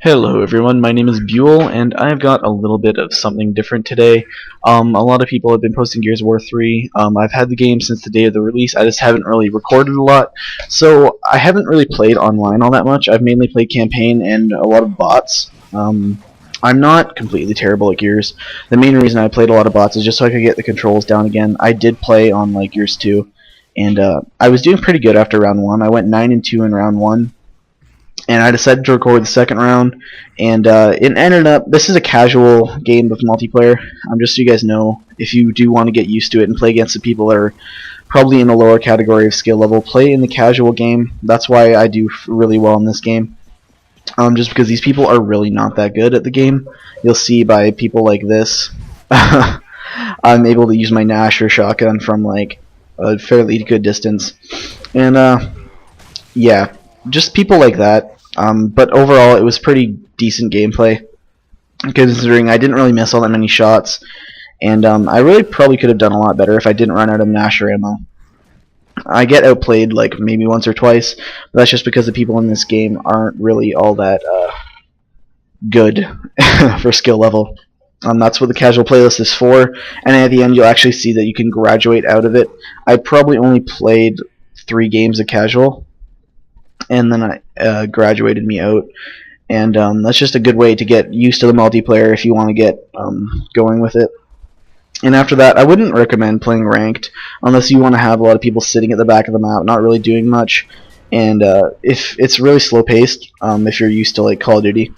Hello everyone, my name is Bewell, and I've got a little bit of something different today. A lot of people have been posting Gears of War 3. I've had the game since the day of the release, I just haven't really recorded a lot, so I haven't really played online all that much. I've mainly played campaign and a lot of bots. I'm not completely terrible at Gears. The main reason I played a lot of bots is just so I could get the controls down again. I did play on like Gears 2, and I was doing pretty good after round 1. I went 9-2 in round 1. And I decided to record the second round, and it ended up, this is a casual game with multiplayer, just so you guys know, if you do want to get used to it and play against the people that are probably in the lower category of skill level, play in the casual game. That's why I do really well in this game, just because these people are really not that good at the game. You'll see by people like this, I'm able to use my Nash or shotgun from like a fairly good distance, and yeah, just people like that. But overall, it was pretty decent gameplay, considering I didn't really miss all that many shots, and I really probably could have done a lot better if I didn't run out of Nasher ammo. I get outplayed like maybe once or twice, but that's just because the people in this game aren't really all that good for skill level. That's what the casual playlist is for, and at the end you'll actually see that you can graduate out of it. I probably only played 3 games of casual, and then I graduated me out, and that's just a good way to get used to the multiplayer if you want to get going with it. And after that, I wouldn't recommend playing ranked unless you want to have a lot of people sitting at the back of the map not really doing much, and if it's really slow paced, if you're used to like Call of Duty.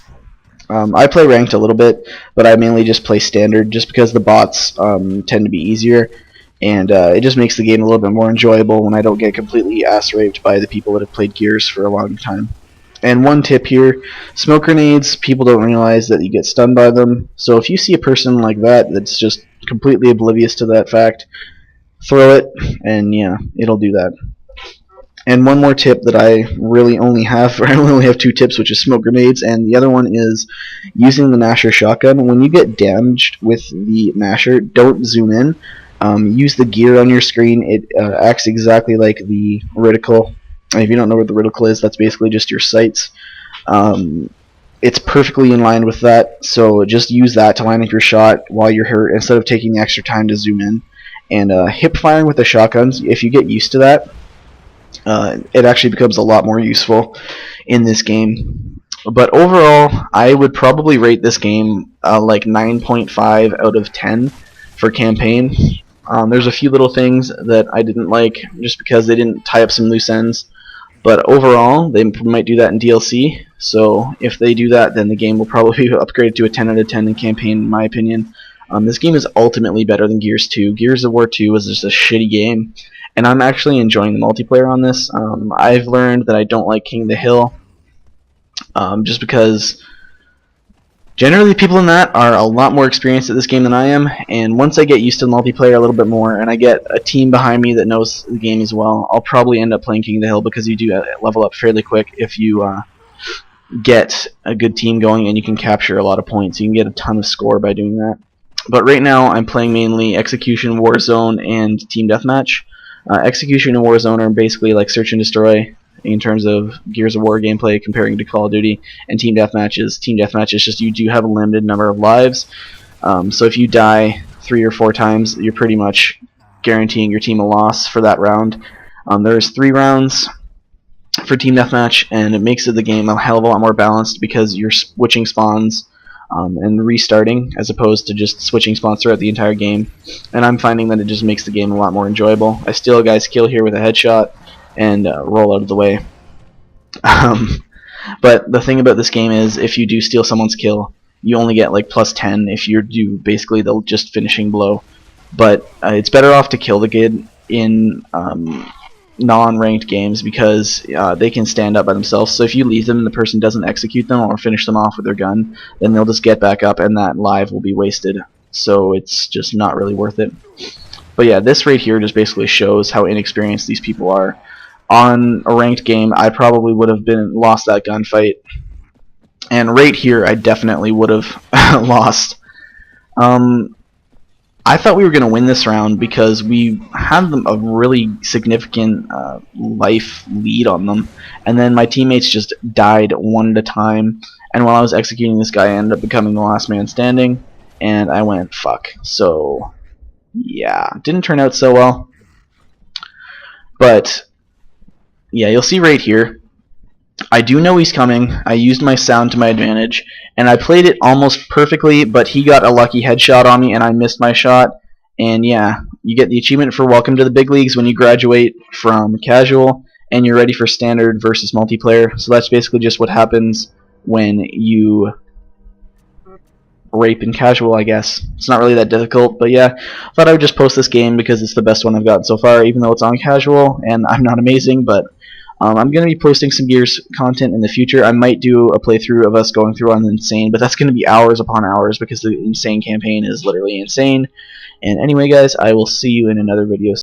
I play ranked a little bit, but I mainly just play standard just because the bots tend to be easier, and it just makes the game a little bit more enjoyable when I don't get completely ass-raped by the people that have played Gears for a long time. And one tip here, smoke grenades, people don't realize that you get stunned by them, so if you see a person like that that's just completely oblivious to that fact, throw it, and yeah, it'll do that. And one more tip that I really only have, I only have 2 tips, which is smoke grenades, and the other one is using the Nasher shotgun. When you get damaged with the Nasher, don't zoom in. Use the gear on your screen. It acts exactly like the reticle. If you don't know what the reticle is, that's basically just your sights. It's perfectly in line with that, so just use that to line up your shot while you're hurt instead of taking the extra time to zoom in. And hip firing with the shotguns, if you get used to that, it actually becomes a lot more useful in this game. But overall, I would probably rate this game like 9.5 out of 10 for campaign. There's a few little things that I didn't like just because they didn't tie up some loose ends, but overall they might do that in DLC, so if they do that, then the game will probably be upgraded to a 10 out of 10 in campaign, in my opinion. This game is ultimately better than Gears 2. Gears of War 2 was just a shitty game, and I'm actually enjoying the multiplayer on this. I've learned that I don't like King of the Hill, just because generally people in that are a lot more experienced at this game than I am, and once I get used to the multiplayer a little bit more and I get a team behind me that knows the game as well, I'll probably end up playing King of the Hill, because you do level up fairly quick if you get a good team going and you can capture a lot of points. You can get a ton of score by doing that. But right now I'm playing mainly Execution, Warzone, and Team Deathmatch. Execution and Warzone are basically like search and destroy in terms of Gears of War gameplay comparing to Call of Duty, and Team Deathmatch is just you do have a limited number of lives, so if you die 3 or 4 times, you're pretty much guaranteeing your team a loss for that round. There's 3 rounds for Team Deathmatch, and it makes the game a hell of a lot more balanced because you're switching spawns and restarting, as opposed to just switching spawns throughout the entire game, and I'm finding that it just makes the game a lot more enjoyable. I steal a guy's kill here with a headshot and roll out of the way. But the thing about this game is, if you do steal someone's kill, you only get like plus 10 if you do basically the just finishing blow. But it's better off to kill the kid in non-ranked games, because they can stand up by themselves. So if you leave them and the person doesn't execute them or finish them off with their gun, then they'll just get back up and that live will be wasted. So it's just not really worth it. But yeah, this right here just basically shows how inexperienced these people are. On a ranked game, I probably would have lost that gunfight, and right here I definitely would have lost. I thought we were going to win this round because we had a really significant life lead on them, and then my teammates just died one at a time, and while I was executing this guy, I ended up becoming the last man standing, and I went fuck. So yeah, didn't turn out so well, but yeah, you'll see right here. I do know he's coming. I used my sound to my advantage, and I played it almost perfectly, but he got a lucky headshot on me, and I missed my shot. And yeah, you get the achievement for Welcome to the Big Leagues when you graduate from casual, and you're ready for standard versus multiplayer. So that's basically just what happens when you rape in casual, I guess. It's not really that difficult, but yeah, I thought I would just post this game because it's the best one I've gotten so far, even though it's on casual, and I'm not amazing, but I'm going to be posting some Gears content in the future. I might do a playthrough of us going through on Insane, but that's going to be hours upon hours because the Insane campaign is literally insane. And anyway, guys, I will see you in another video.